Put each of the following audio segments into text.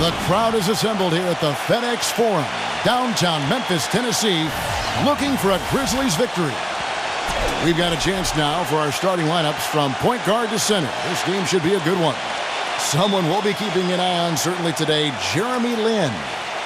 The crowd is assembled here at the FedEx Forum, downtown Memphis, Tennessee, looking for a Grizzlies victory. We've got a chance now for our starting lineups from point guard to center. This game should be a good one. Someone we'll be keeping an eye on certainly today, Jeremy Lin.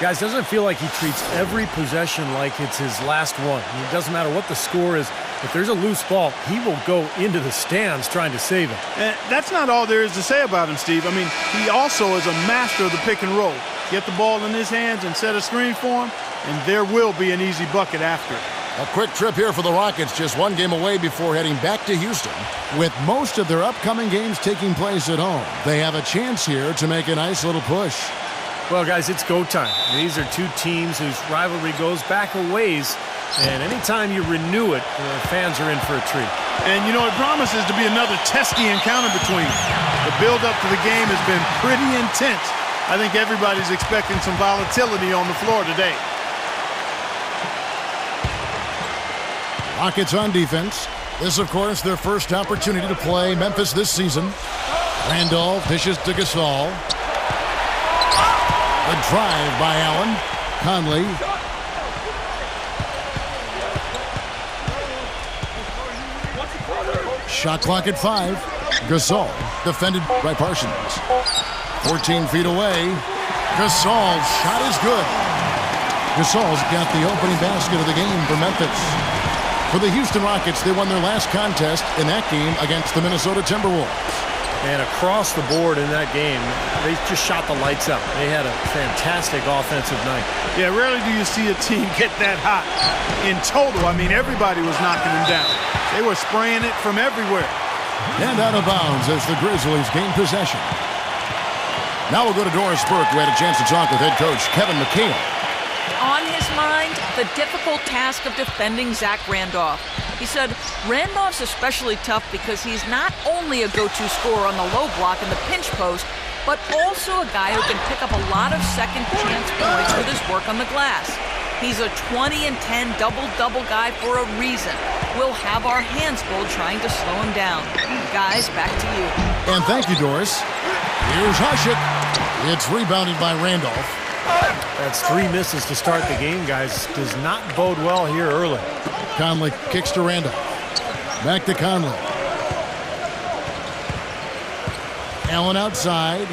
Guys, doesn't it feel like he treats every possession like it's his last one? I mean, it doesn't matter what the score is. If there's a loose ball, he will go into the stands trying to save it. And that's not all there is to say about him, Steve. I mean, he also is a master of the pick and roll. Get the ball in his hands and set a screen for him, and there will be an easy bucket after it. A quick trip here for the Rockets, just one game away before heading back to Houston. With most of their upcoming games taking place at home, they have a chance here to make a nice little push. Well, guys, it's go time. These are two teams whose rivalry goes back a ways, and anytime you renew it, the fans are in for a treat. And, you know, it promises to be another testy encounter between them. The build-up to the game has been pretty intense. I think everybody's expecting some volatility on the floor today. Rockets on defense. This, of course, their first opportunity to play Memphis this season. Randolph dishes to Gasol. A drive by Allen. Conley. Shot clock at 5. Gasol defended by Parsons. 14 feet away. Gasol's shot is good. Gasol's got the opening basket of the game for Memphis. For the Houston Rockets, they won their last contest in that game against the Minnesota Timberwolves. And across the board in that game, they just shot the lights out. They had a fantastic offensive night. Yeah, rarely do you see a team get that hot. In total, I mean, everybody was knocking them down. They were spraying it from everywhere. And out of bounds as the Grizzlies gain possession. Now we'll go to Doris Burke, who had a chance to talk with head coach Kevin McHale. On his mind, the difficult task of defending Zach Randolph. He said Randolph's especially tough because he's not only a go-to scorer on the low block and the pinch post, but also a guy who can pick up a lot of second chance points with his work on the glass. He's a 20 and 10 double-double guy for a reason. We'll have our hands full trying to slow him down. Guys, back to you. And thank you, Doris. Here's Hushit. It's rebounded by Randolph. That's 3 misses to start the game, guys. Does not bode well here early. Conley kicks to Randolph. Back to Conley. Allen outside.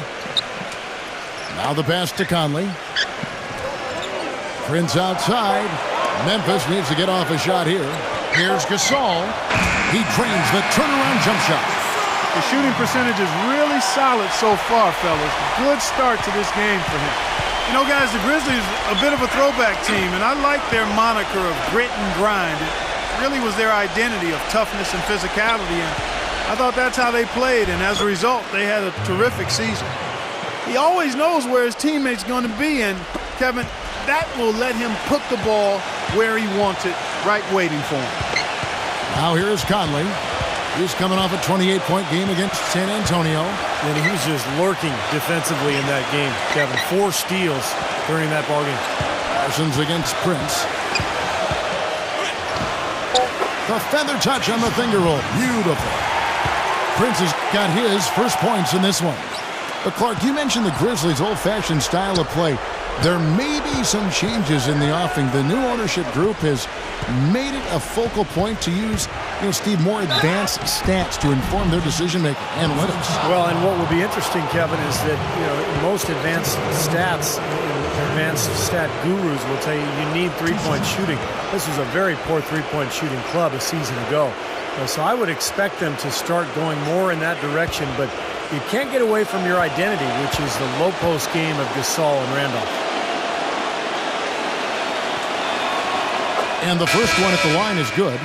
Now the pass to Conley. Prince outside. Memphis needs to get off a shot here. Here's Gasol. He drains the turnaround jump shot. The shooting percentage is really solid so far, fellas. Good start to this game for him. You know, guys, the Grizzlies a bit of a throwback team, and I like their moniker of grit and grind. It really was their identity of toughness and physicality, and I thought that's how they played, and as a result, they had a terrific season. He always knows where his teammate's going to be, and, Kevin, that will let him put the ball where he wants it, right waiting for him. Now here's Conley. He's coming off a 28-point game against San Antonio. And he was just lurking defensively in that game, Kevin. 4 steals during that ballgame. Parsons against Prince. The feather touch on the finger roll. Beautiful. Prince has got his first points in this one. But, Clark, you mentioned the Grizzlies' old-fashioned style of play. There may be some changes in the offing. The new ownership group has made it a focal point to use, Steve, more advanced stats to inform their decision-making, analytics. Well, and what will be interesting, Kevin, is that, most advanced stats, advanced stat gurus will tell you you need three-point shooting. This was a very poor three-point shooting club a season ago. So I would expect them to start going more in that direction, but you can't get away from your identity, which is the low-post game of Gasol and Randolph. And the first one at the line is good.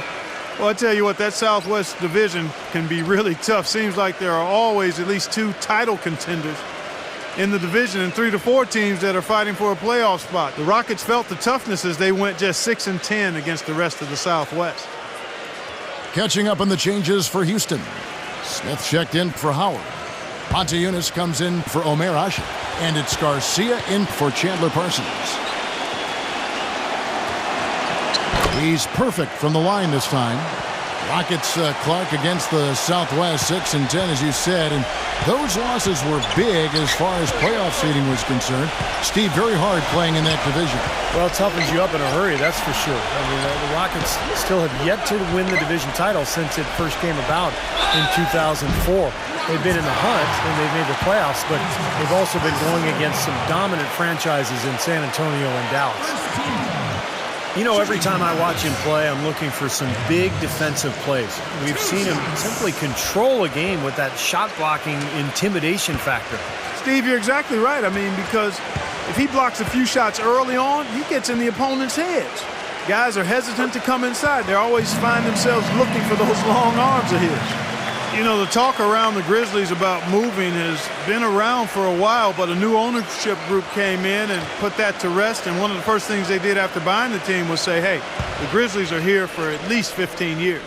Well, I tell you what, that Southwest division can be really tough. Seems like there are always at least 2 title contenders in the division and 3 to 4 teams that are fighting for a playoff spot. The Rockets felt the toughness as they went just 6 and 10 against the rest of the Southwest. Catching up on the changes for Houston. Smith checked in for Howard. Monte Eunice comes in for Omer Ashe. And it's Garcia in for Chandler Parsons. He's perfect from the line this time. Rockets, Clark, against the Southwest, 6-10, as you said, and those losses were big as far as playoff seeding was concerned. Steve, very hard playing in that division. Well, it toughens you up in a hurry, that's for sure. I mean, the Rockets still have yet to win the division title since it first came about in 2004. They've been in the hunt, and they've made the playoffs, but they've also been going against some dominant franchises in San Antonio and Dallas. You know, every time I watch him play, I'm looking for some big defensive plays. We've seen him simply control a game with that shot-blocking intimidation factor. Steve, you're exactly right. I mean, because if he blocks a few shots early on, he gets in the opponent's heads. Guys are hesitant to come inside. They always find themselves looking for those long arms of his. You know, the talk around the Grizzlies about moving has been around for a while, but a new ownership group came in and put that to rest, and one of the first things they did after buying the team was say, hey, the Grizzlies are here for at least 15 years.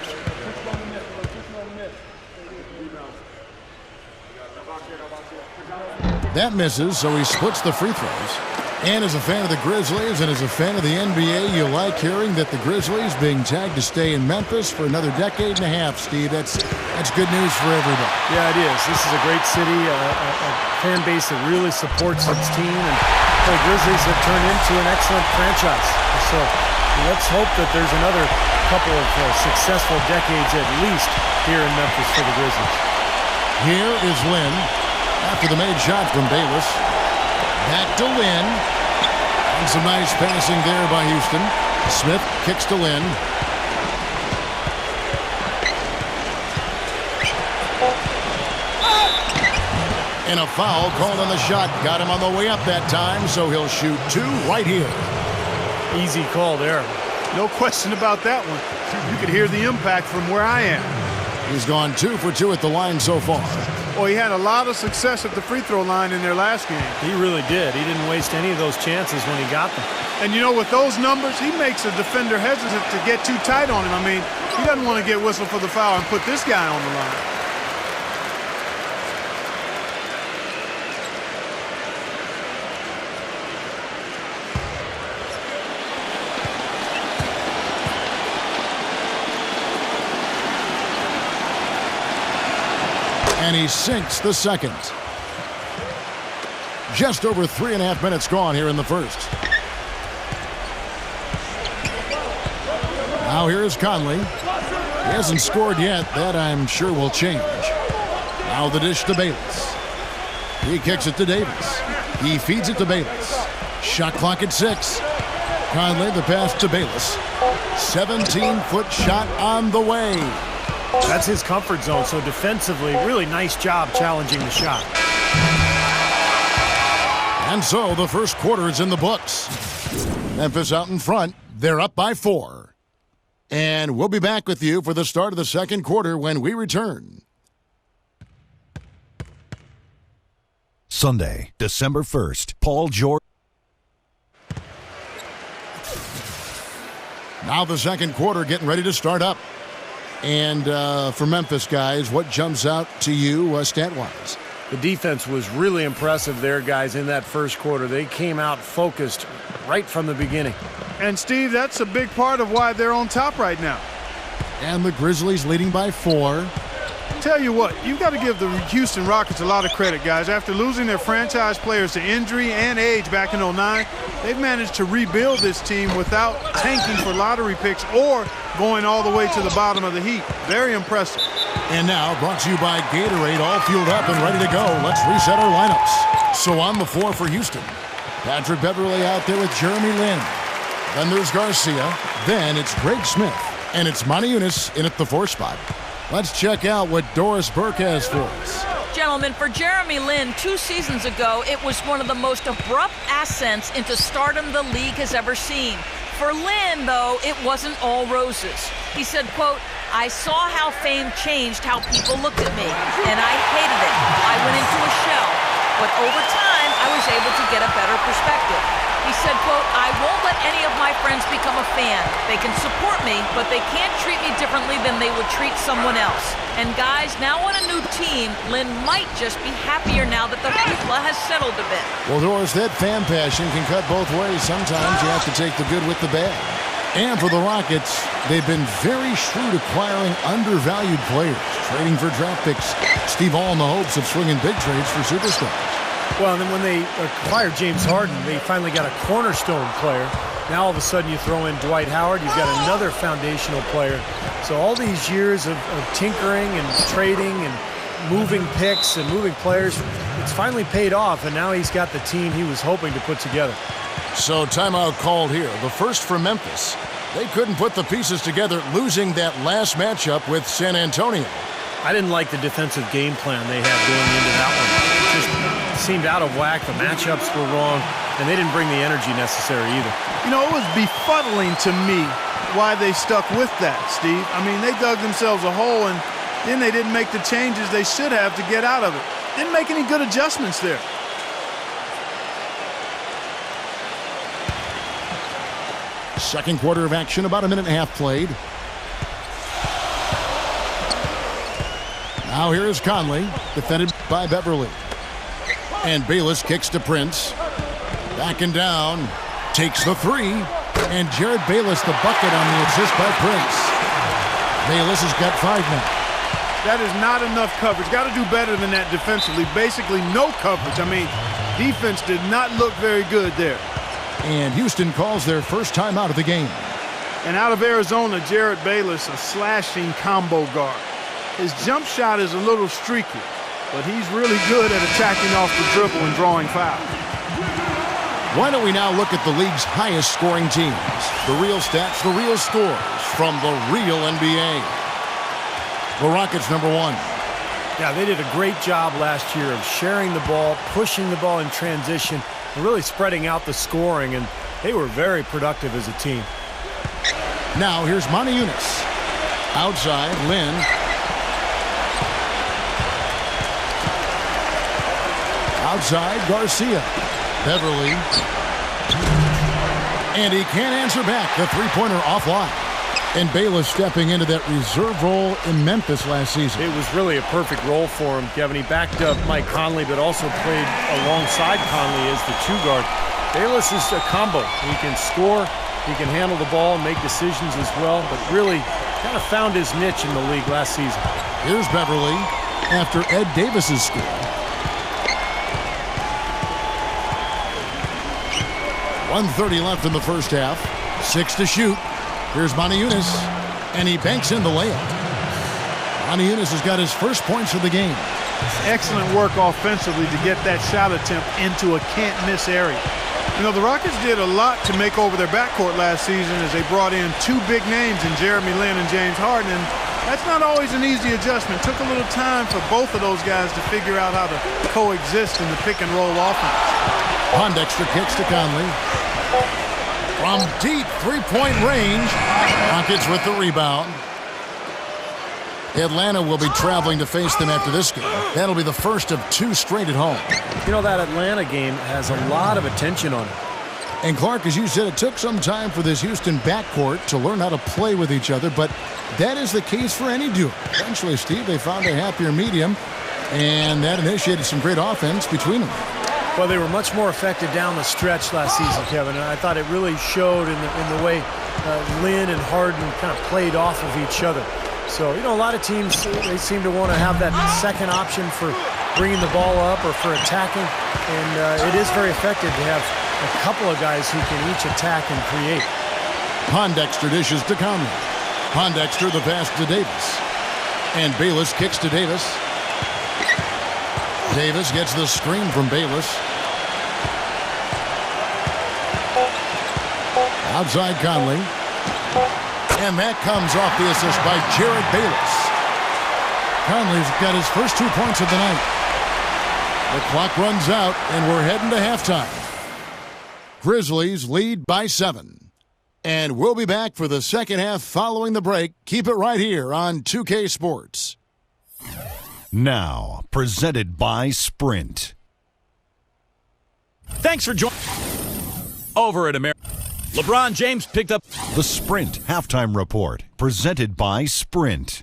That misses, so he splits the free throws. And as a fan of the Grizzlies and as a fan of the NBA, you like hearing that the Grizzlies being tagged to stay in Memphis for another decade and a half, Steve. That's good news for everybody. Yeah, it is. This is a great city, a fan base that really supports its team, and the Grizzlies have turned into an excellent franchise. So let's hope that there's another couple of successful decades at least here in Memphis for the Grizzlies. Here is Lynn after the made shot from Bayless. Back to Lynn. And some nice passing there by Houston. Smith kicks to Lynn. And a foul called on the shot. Got him on the way up that time, so he'll shoot two right here. Easy call there. No question about that one. You could hear the impact from where I am. He's gone 2 for 2 at the line so far. Well, he had a lot of success at the free throw line in their last game. He really did. He didn't waste any of those chances when he got them. And, you know, with those numbers, he makes a defender hesitant to get too tight on him. I mean, he doesn't want to get whistled for the foul and put this guy on the line. And he sinks the second. Just over 3.5 minutes gone here in the first. Now here's Conley. He hasn't scored yet. That I'm sure will change. Now the dish to Bayless. He kicks it to Davis. He feeds it to Bayless. Shot clock at 6. Conley, the pass to Bayless. 17-foot shot on the way. That's his comfort zone, so defensively, really nice job challenging the shot. And so the first quarter is in the books. Memphis out in front. They're up by 4. And we'll be back with you for the start of the second quarter when we return. Sunday, December 1st, Paul George. Now the second quarter getting ready to start up. And for Memphis, guys, what jumps out to you stat-wise? The defense was really impressive there, guys, in that first quarter. They came out focused right from the beginning. And, Steve, that's a big part of why they're on top right now. And the Grizzlies leading by 4. Tell you what, you've got to give the Houston Rockets a lot of credit, guys. After losing their franchise players to injury and age back in '09, they've managed to rebuild this team without tanking for lottery picks or going all the way to the bottom of the heap. Very impressive. And now, brought to you by Gatorade, all fueled up and ready to go. Let's reset our lineups. So on the floor for Houston, Patrick Beverley out there with Jeremy Lin. Then there's Garcia. Then it's Greg Smith. And it's Monty Eunice in at the 4 spot. Let's check out what Doris Burke has for us. Gentlemen, for Jeremy Lin, 2 seasons ago, it was one of the most abrupt ascents into stardom the league has ever seen. For Lin, though, it wasn't all roses. He said, quote, "I saw how fame changed how people looked at me, and I hated it. I went into a shell. But over time, I was able to get a better perspective." He said, quote, "I won't let any of my friends become a fan. They can support me, but they can't treat me differently than they would treat someone else." And guys, now on a new team, Lin might just be happier now that the hoopla has settled a bit. Well, Doris, that fan passion can cut both ways. Sometimes you have to take the good with the bad. And for the Rockets, they've been very shrewd acquiring undervalued players, trading for draft picks. Steve, all in the hopes of swinging big trades for superstars. Well, and then when they acquired James Harden, they finally got a cornerstone player. Now all of a sudden you throw in Dwight Howard, you've got another foundational player. So all these years of tinkering and trading and moving picks and moving players, it's finally paid off, and now he's got the team he was hoping to put together. So timeout called here. The first for Memphis. They couldn't put the pieces together, losing that last matchup with San Antonio. I didn't like the defensive game plan they had going into that one. It just seemed out of whack. The matchups were wrong, and they didn't bring the energy necessary either. You know, it was befuddling to me why they stuck with that, Steve. I mean, they dug themselves a hole, and then they didn't make the changes they should have to get out of it. Didn't make any good adjustments there. Second quarter of action, about a minute and a half played. Now here is Conley, defended by Beverly. And Bayless kicks to Prince. Backing down, takes the three. And Jared Bayless the bucket on the assist by Prince. Bayless has got 5 now. That is not enough coverage. Got to do better than that defensively. Basically no coverage. I mean, defense did not look very good there. And Houston calls their first timeout of the game. And out of Arizona, Jared Bayless, a slashing combo guard. His jump shot is a little streaky, but he's really good at attacking off the dribble and drawing fouls. Why don't we now look at the league's highest scoring teams? The real stats, the real scores from the real NBA. The Rockets, number 1. Yeah, they did a great job last year of sharing the ball, pushing the ball in transition, and really spreading out the scoring, and they were very productive as a team. Now here's Monty Eunice. Outside, Lynn. Outside, Garcia. Beverly. And he can't answer back. The three-pointer offline. And Bayless stepping into that reserve role in Memphis last season. It was really a perfect role for him, Kevin. He backed up Mike Conley, but also played alongside Conley as the 2 guard. Bayless is a combo. He can score, he can handle the ball and make decisions as well, but really kind of found his niche in the league last season. Here's Beverly after Ed Davis's score. .130 left in the first half. 6 to shoot. Here's Monty Eunice, and he banks in the layup. Monty Eunice has got his first points of the game. Excellent work offensively to get that shot attempt into a can't-miss area. You know, the Rockets did a lot to make over their backcourt last season as they brought in 2 big names in Jeremy Lin and James Harden, and that's not always an easy adjustment. Took a little time for both of those guys to figure out how to coexist in the pick-and-roll offense. Pondexter kicks to Conley. From deep three-point range, Rockets with the rebound. Atlanta will be traveling to face them after this game. That'll be the first of 2 straight at home. You know, that Atlanta game has a lot of attention on it. And Clark, as you said, it took some time for this Houston backcourt to learn how to play with each other, but that is the case for any duo. Eventually, Steve, they found a happier medium, and that initiated some great offense between them. Well, they were much more effective down the stretch last season, Kevin, and I thought it really showed in the way Lin and Harden kind of played off of each other. So, you know, a lot of teams, they seem to want to have that second option for bringing the ball up or for attacking, and it is very effective to have a couple of guys who can each attack and create. Pondexter dishes to Conley. Pondexter the pass to Davis. And Bayless kicks to Davis. Davis gets the screen from Bayless. Outside Conley. And that comes off the assist by Jared Bayless. Conley's got his first 2 points of the night. The clock runs out, and we're heading to halftime. Grizzlies lead by 7. And we'll be back for the second half following the break. Keep it right here on 2K Sports. Now, presented by Sprint. Thanks for joining. Over at America, LeBron James picked up The Sprint Halftime Report, presented by Sprint.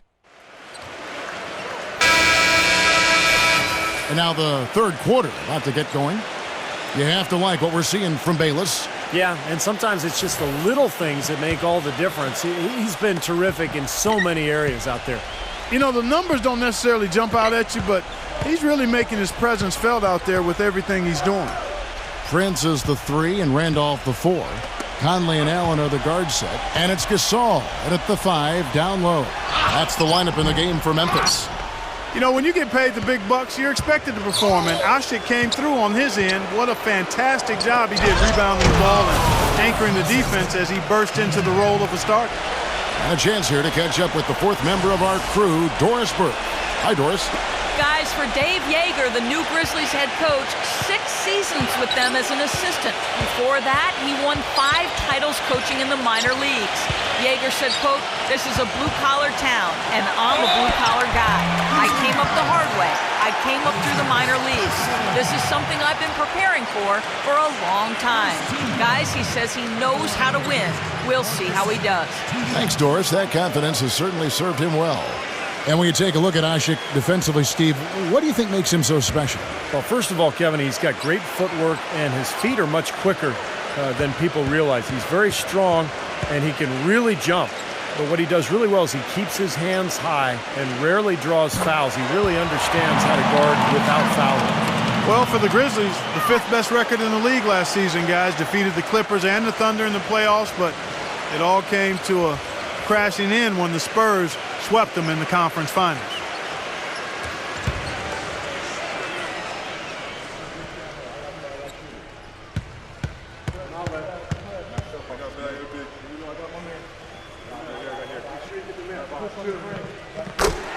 And now the third quarter about to get going. You have to like what we're seeing from Bayless. Yeah, and sometimes it's just the little things that make all the difference. He's been terrific in so many areas out there. You know, the numbers don't necessarily jump out at you, but he's really making his presence felt out there with everything he's doing. Prince is the 3 and Randolph the 4. Conley and Allen are the guard set. And it's Gasol at the 5 down low. That's the lineup in the game for Memphis. You know, when you get paid the big bucks, you're expected to perform, and Ashik came through on his end. What a fantastic job he did rebounding the ball and anchoring the defense as he burst into the role of a starter. And a chance here to catch up with the 4th member of our crew, Doris Burke. Hi, Doris. Guys, for Dave Yeager, the new Grizzlies head coach, 6 seasons with them as an assistant. Before that, he won 5 titles coaching in the minor leagues. Yeager said, quote, "This is a blue-collar town, and I'm a blue-collar guy. I came up the hard way. I came up through the minor leagues. This is something I've been preparing for a long time. Guys," he says, "he knows how to win. We'll see how he does." Thanks, Doris. That confidence has certainly served him well. And when you take a look at Ashik defensively, Steve, what do you think makes him so special? Well, first of all, Kevin, he's got great footwork, and his feet are much quicker than people realize. He's very strong, and he can really jump. But what he does really well is he keeps his hands high and rarely draws fouls. He really understands how to guard without fouling. Well, for the Grizzlies, the 5th best record in the league last season, guys. Defeated the Clippers and the Thunder in the playoffs, but it all came to a crashing in when the Spurs swept them in the conference finals.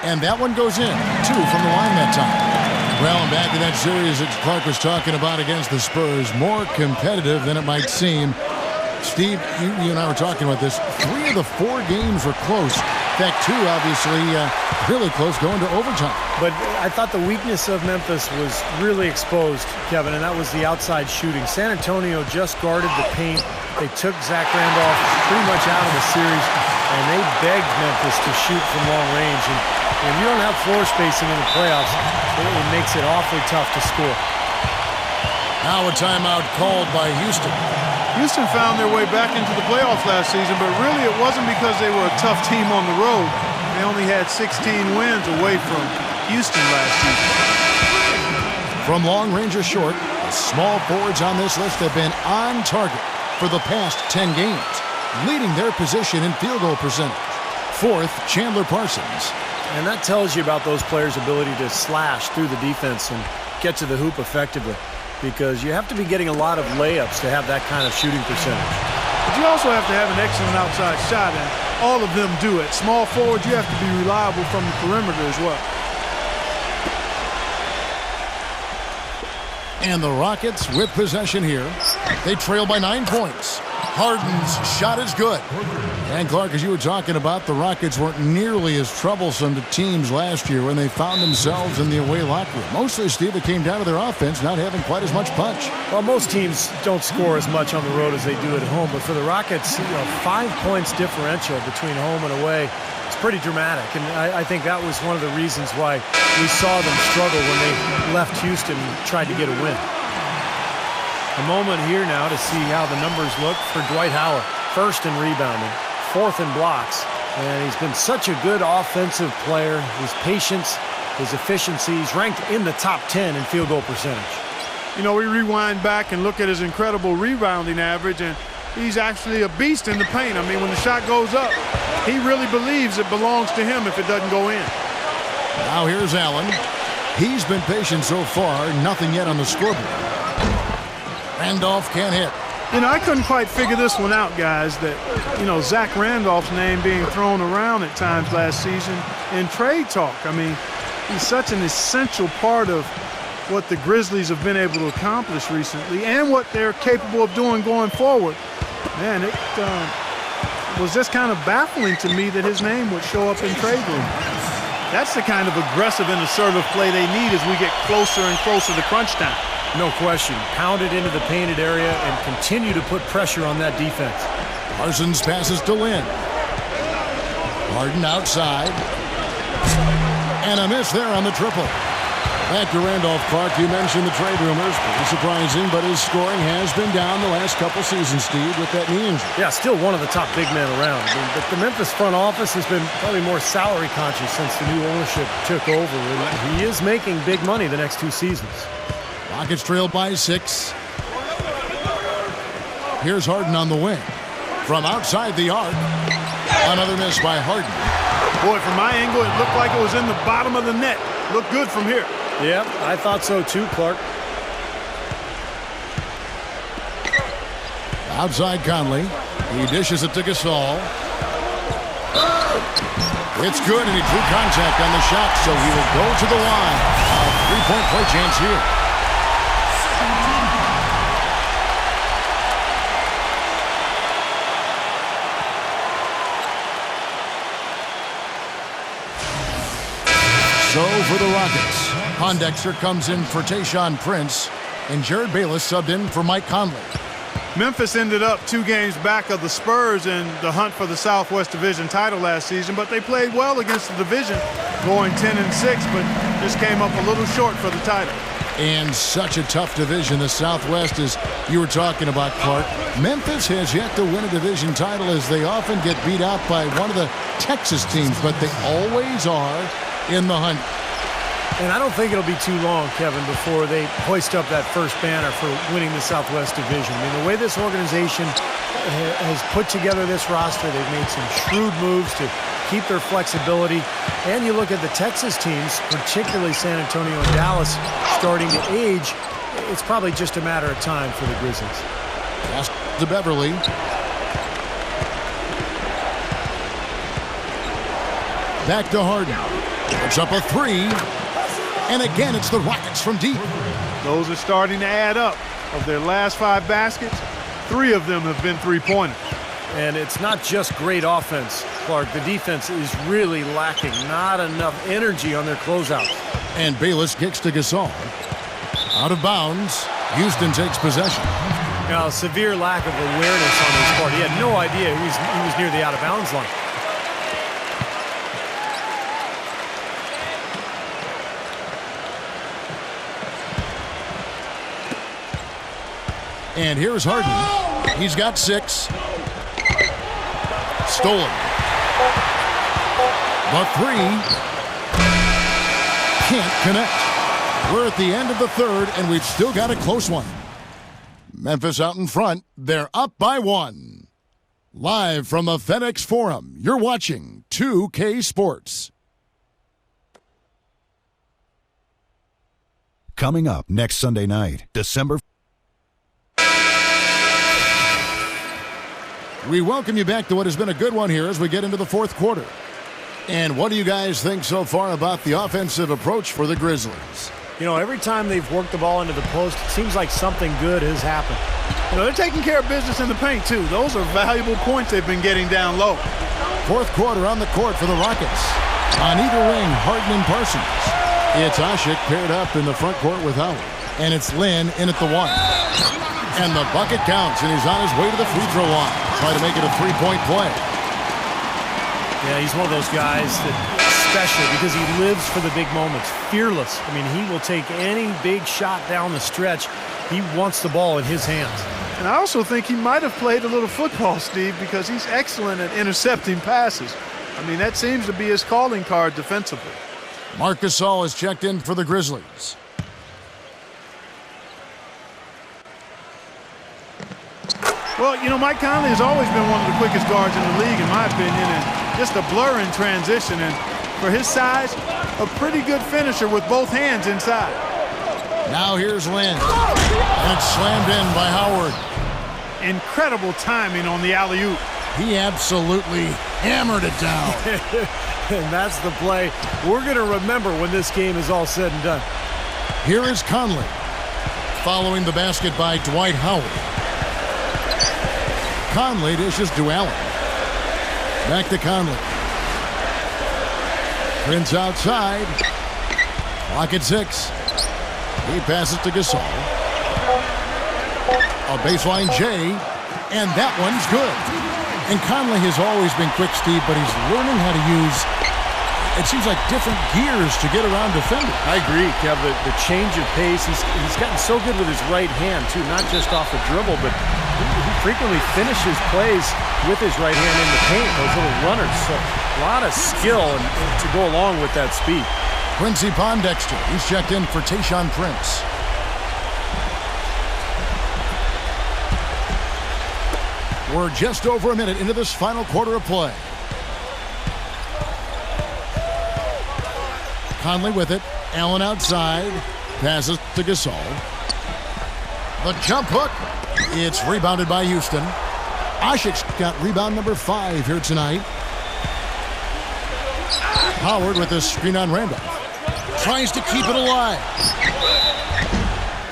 And that one goes in. 2 from the line that time. Well, and back to that series that Clark was talking about against the Spurs. More competitive than it might seem. Steve, you and I were talking about this. 3 of the 4 games were close. In fact, 2 obviously really close going to overtime. But I thought the weakness of Memphis was really exposed, Kevin, and that was the outside shooting. San Antonio just guarded the paint. They took Zach Randolph pretty much out of the series, and they begged Memphis to shoot from long range. And when you don't have floor spacing in the playoffs, it makes it awfully tough to score. Now a timeout called by Houston. Houston found their way back into the playoffs last season, but really it wasn't because they were a tough team on the road. They only had 16 wins away from Houston last season. From long range or short, the small forwards on this list have been on target for the past 10 games, leading their position in field goal percentage. 4th, Chandler Parsons. And that tells you about those players' ability to slash through the defense and get to the hoop effectively, because you have to be getting a lot of layups to have that kind of shooting percentage. But you also have to have an excellent outside shot, and all of them do it. Small forward, you have to be reliable from the perimeter as well. And the Rockets with possession here. They trail by 9 points. Harden's shot is good. And Clark, as you were talking about, the Rockets weren't nearly as troublesome to teams last year when they found themselves in the away locker room. Mostly, Steve, it came down to their offense not having quite as much punch. Well, most teams don't score as much on the road as they do at home, but for the Rockets, 5 points differential between home and away, it's pretty dramatic. And I think that was one of the reasons why we saw them struggle when they left Houston and tried to get a win. A moment here now to see how the numbers look for Dwight Howard. 1st in rebounding, 4th in blocks, and he's been such a good offensive player. His patience, his efficiency, he's ranked in the top 10 in field goal percentage. You know, we rewind back and look at his incredible rebounding average, and he's actually a beast in the paint. I mean, when the shot goes up, he really believes it belongs to him if it doesn't go in. Now here's Allen. He's been patient so far, nothing yet on the scoreboard. Randolph can't hit. You know, I couldn't quite figure this one out, guys, that, Zach Randolph's name being thrown around at times last season in trade talk. I mean, he's such an essential part of what the Grizzlies have been able to accomplish recently and what they're capable of doing going forward. Man, it was just kind of baffling to me that his name would show up in trade rumors. That's the kind of aggressive and assertive play they need as we get closer and closer to crunch time. No question. Pound it into the painted area and continue to put pressure on that defense. Parsons passes to Lynn. Harden outside. And a miss there on the triple. Back to Randolph. Clark, you mentioned the trade rumors. Pretty surprising, but his scoring has been down the last couple seasons, Steve, with that knee injury. Yeah, still one of the top big men around. But the Memphis front office has been probably more salary conscious since the new ownership took over. And he is making big money the next 2 seasons. Rockets trailed by 6. Here's Harden on the wing. From outside the arc, another miss by Harden. Boy, from my angle, it looked like it was in the bottom of the net. Looked good from here. Yeah, I thought so too, Clark. Outside Conley. He dishes it to Gasol. It's good, and he drew contact on the shot, so he will go to the line. A 3-point play chance here. So for the Rockets, Pondexter comes in for Tayshaun Prince, and Jared Bayless subbed in for Mike Conley. Memphis ended up 2 games back of the Spurs in the hunt for the Southwest Division title last season, but they played well against the division, going 10-6, but just came up a little short for the title. And such a tough division, the Southwest, as you were talking about, Clark. Memphis has yet to win a division title, as they often get beat out by one of the Texas teams, but they always are in the hunt. And I don't think it'll be too long, Kevin, before they hoist up that first banner for winning the Southwest Division. I mean, the way this organization has put together this roster, they've made some shrewd moves to keep their flexibility. And you look at the Texas teams, particularly San Antonio and Dallas, starting to age. It's probably just a matter of time for the Grizzlies. Pass to Beverly. Back to Harden. Puts up a 3. And again, it's the Rockets from deep. Those are starting to add up. Of their last 5 baskets, 3 of them have been 3-pointers. And it's not just great offense, Clark. The defense is really lacking. Not enough energy on their closeouts. And Bayless kicks to Gasol. Out of bounds. Houston takes possession. Now, severe lack of awareness on his part. He had no idea he was near the out-of-bounds line. And here's Harden. He's got 6. Stolen. The 3. Can't connect. We're at the end of the third, and we've still got a close one. Memphis out in front. They're up by 1. Live from the FedEx Forum, you're watching 2K Sports. Coming up next Sunday night, December. We welcome you back to what has been a good one here as we get into the fourth quarter. And what do you guys think so far about the offensive approach for the Grizzlies? You know, every time they've worked the ball into the post, it seems like something good has happened. You know, they're taking care of business in the paint, too. Those are valuable points they've been getting down low. Fourth quarter on the court for the Rockets. On either wing, Harden and Parsons. It's Ashik paired up in the front court with Howard. And it's Lynn in at the 1. And the bucket counts, and he's on his way to the free throw line. Try to make it a 3-point play. Yeah, he's one of those guys that special because he lives for the big moments. Fearless. I mean, he will take any big shot down the stretch. He wants the ball in his hands. And I also think he might have played a little football, Steve, because he's excellent at intercepting passes. I mean, that seems to be his calling card defensively. Marc Gasol is checked in for the Grizzlies. Well, you know, Mike Conley has always been one of the quickest guards in the league, in my opinion, and just a blur in transition. And for his size, a pretty good finisher with both hands inside. Now here's Lynn. And it's slammed in by Howard. Incredible timing on the alley-oop. He absolutely hammered it down. And that's the play we're going to remember when this game is all said and done. Here is Conley. Following the basket by Dwight Howard. Conley dishes to Allen. Back to Conley. Prince outside. Clock at 6. He passes to Gasol. A baseline J, and that one's good. And Conley has always been quick, Steve, but he's learning how to use it seems like different gears to get around defenders. I agree, Kev. The change of pace, he's gotten so good with his right hand, too, not just off the dribble, but he frequently finishes plays with his right hand in the paint, those little runners. So a lot of skill to go along with that speed. Quincy Pondexter, he's checked in for Tayshaun Prince. We're just over a minute into this final quarter of play. Conley with it. Allen outside. Passes to Gasol. The jump hook. It's rebounded by Houston. Ashik's got rebound number 5 here tonight. Howard with this screen on Randolph. Tries to keep it alive.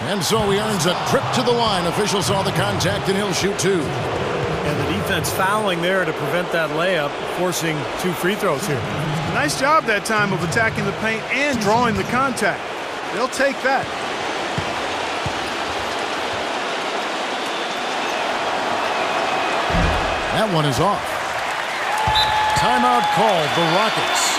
And so he earns a trip to the line. Official saw the contact and he'll shoot 2. And the defense fouling there to prevent that layup, forcing 2 free throws here. Nice job that time of attacking the paint and drawing the contact. They'll take that. That one is off. Timeout called, the Rockets.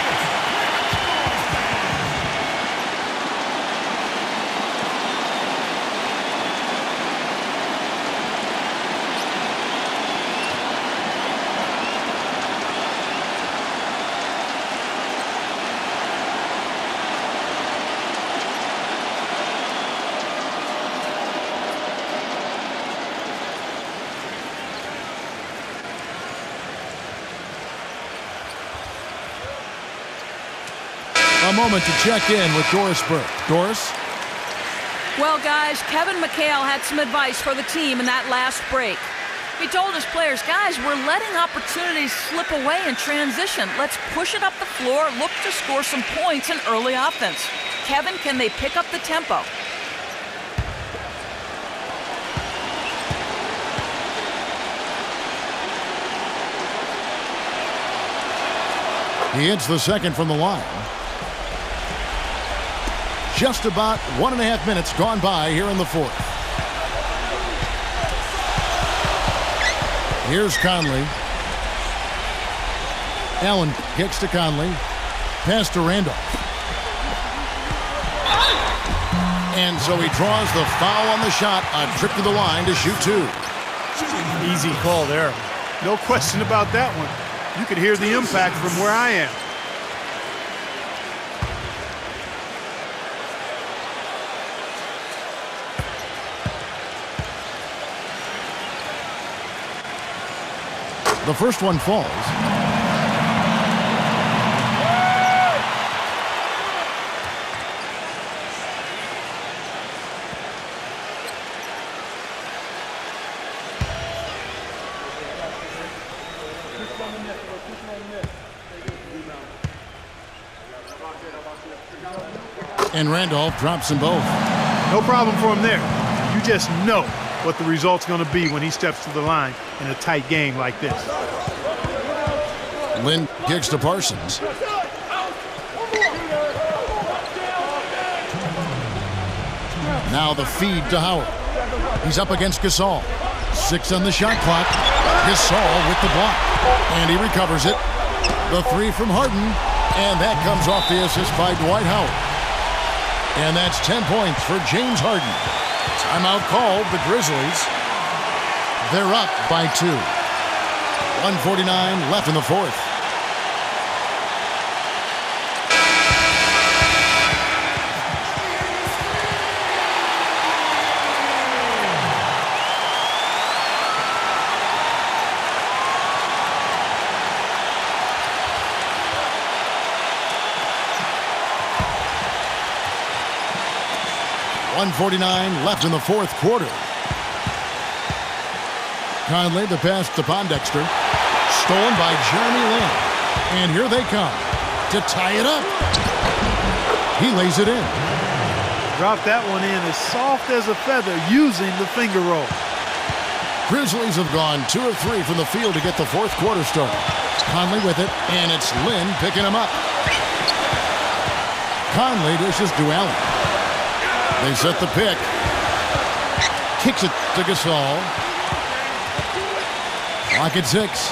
A moment to check in with Doris Burke. Doris? Well, guys, Kevin McHale had some advice for the team in that last break. He told his players, guys, we're letting opportunities slip away in transition. Let's push it up the floor, look to score some points in early offense. Kevin, can they pick up the tempo? He hits the second from the line. Just about 1.5 minutes gone by here in the fourth. Here's Conley. Allen kicks to Conley. Pass to Randolph. And so he draws the foul on the shot. A trip to the line to shoot 2. Easy call there. No question about that one. You could hear the impact from where I am. The first one falls. And Randolph drops them both. No problem for him there. You just know what the result's going to be when he steps to the line in a tight game like this. Lynn kicks to Parsons. Now the feed to Howard. He's up against Gasol. 6 on the shot clock. Gasol with the block. And he recovers it. The 3 from Harden. And that comes off the assist by Dwight Howard. And that's 10 points for James Harden. Timeout called, the Grizzlies. They're up by 2. 1:49 left in the fourth. .149 left in the fourth quarter. Conley, the pass to Pondexter. Stolen by Jeremy Lin. And here they come to tie it up. He lays it in. Drop that one in as soft as a feather using the finger roll. Grizzlies have gone 2 of 3 from the field to get the fourth quarter started. Conley with it, and it's Lin picking him up. Conley dishes to Allen. They set the pick. Kicks it to Gasol. Clock at 6.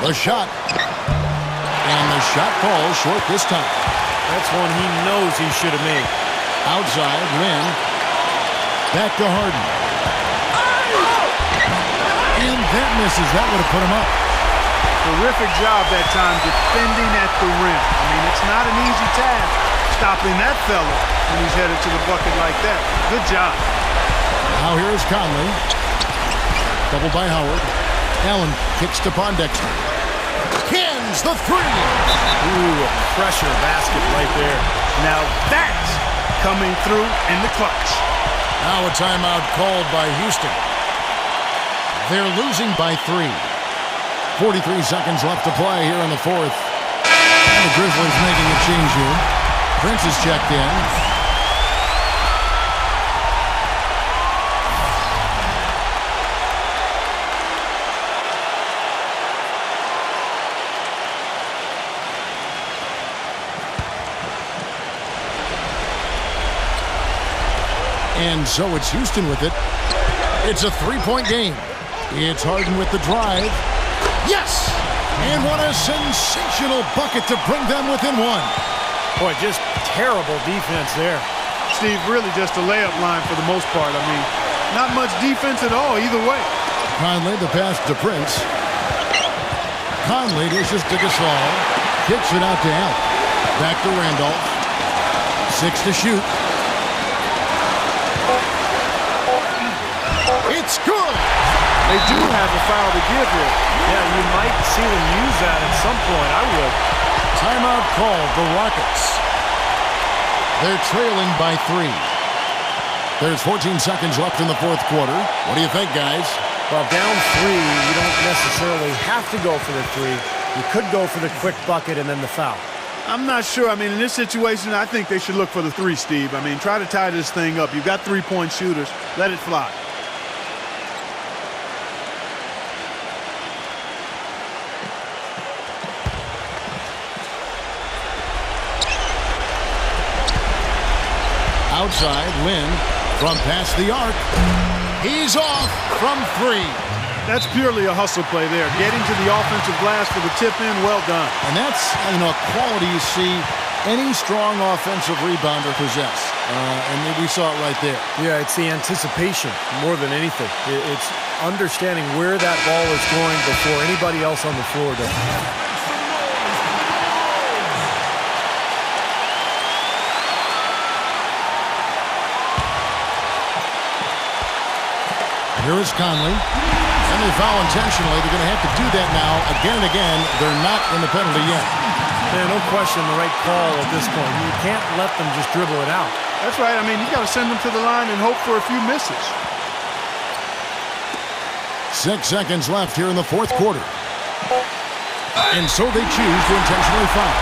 The shot. And the shot falls short this time. That's one he knows he should have made. Outside, Lynn. Back to Harden. And that misses. That would have put him up. Terrific job that time defending at the rim. I mean, it's not an easy task stopping that fella when he's headed to the bucket like that. Good job. Now here is Conley. Double by Howard. Allen kicks to Pondexter. Cans the three. Ooh, a pressure basket right there. Now that's coming through in the clutch. Now a timeout called by Houston. They're losing by 3. 43 seconds left to play here in the fourth. And the Grizzlies making a change here. Prince is checked in. And so it's Houston with it. It's a 3-point game. It's Harden with the drive. Yes! And what a sensational bucket to bring them within 1. Boy, just terrible defense there. Steve, really just a layup line for the most part. I mean, not much defense at all either way. Conley, the pass to Prince. Conley dishes to Gasol. Kicks it out to Allen. Back to Randolph. 6 to shoot. It's good! They do have a foul to give here. Yeah, you might see them use that at some point. I would. Timeout called, the Rockets. They're trailing by 3. There's 14 seconds left in the fourth quarter. What do you think, guys? Well, down 3, you don't necessarily have to go for the 3. You could go for the quick bucket and then the foul. I'm not sure. I mean, in this situation, I think they should look for the 3, Steve. I mean, try to tie this thing up. You've got 3-point shooters. Let it fly. Outside, Lynn from past the arc. He's off from 3. That's purely a hustle play there. Getting to the offensive glass for the tip-in, well done. And that's, a quality you see any strong offensive rebounder possess. And we saw it right there. Yeah, it's the anticipation more than anything. It's understanding where that ball is going before anybody else on the floor does. Here is Conley. And they foul intentionally. They're going to have to do that now again and again. They're not in the penalty yet. Yeah, no question the right call at this point. You can't let them just dribble it out. That's right. I mean, you got to send them to the line and hope for a few misses. 6 seconds left here in the fourth quarter. And so they choose to intentionally foul.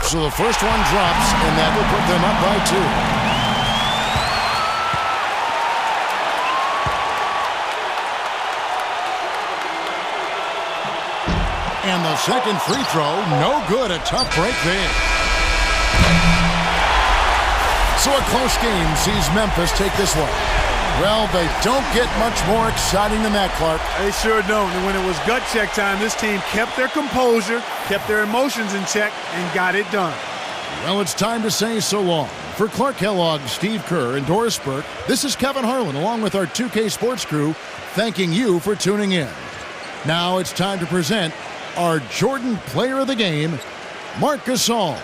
So the first one drops, and that will put them up by 2. And the second free throw, no good. A tough break there. So a close game sees Memphis take this one. Well, they don't get much more exciting than that, Clark. They sure don't. And when it was gut check time, this team kept their composure, kept their emotions in check, and got it done. Well, it's time to say so long. For Clark Kellogg, Steve Kerr, and Doris Burke, this is Kevin Harlan, along with our 2K Sports crew, thanking you for tuning in. Now it's time to present our Jordan Player of the Game, Marc Gasol.